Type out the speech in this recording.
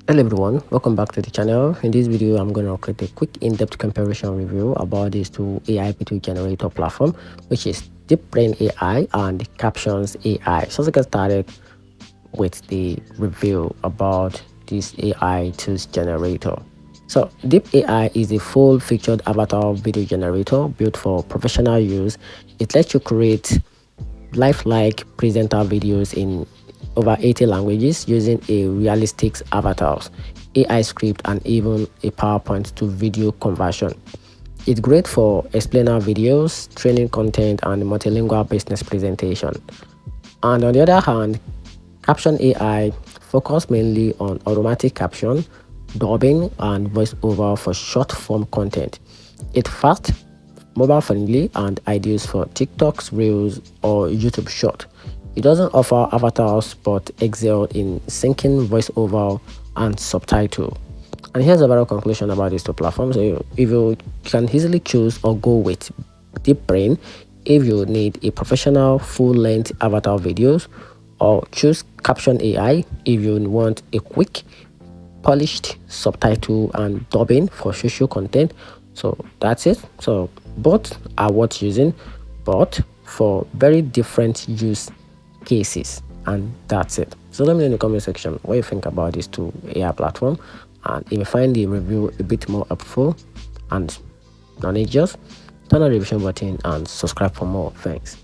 Hello everyone, welcome back to the channel. In this video I'm going to create a quick in-depth comparison review about these two AI video generator platform, which is Deepbrain AI and Captions AI. So let's get started with the review about this AI tools generator. So Deep AI is a full featured avatar video generator built for professional use. It lets you create lifelike presenter videos in over 80 languages using a realistic avatars, AI script, and even a PowerPoint to video conversion. It's great for explainer videos, training content, and multilingual business presentation. And on the other hand, Caption AI focus mainly on automatic caption, dubbing, and voiceover for short-form content. It's fast, mobile friendly, and ideal for TikToks, Reels, or YouTube Short. It doesn't offer avatars but excels in syncing voiceover and subtitle. And here's a better conclusion about these two platforms. So if you can easily choose or go with Deepbrain if you need a professional full-length avatar videos, or choose Caption AI if you want a quick, polished subtitle and dubbing for social content. So that's it. So both are worth using, but for very different use cases, and that's it. So let me know in the comment section what you think about these two AI platform, and if you find the review a bit more helpful and knowledgeous, turn on the revision button and subscribe for more. Thanks.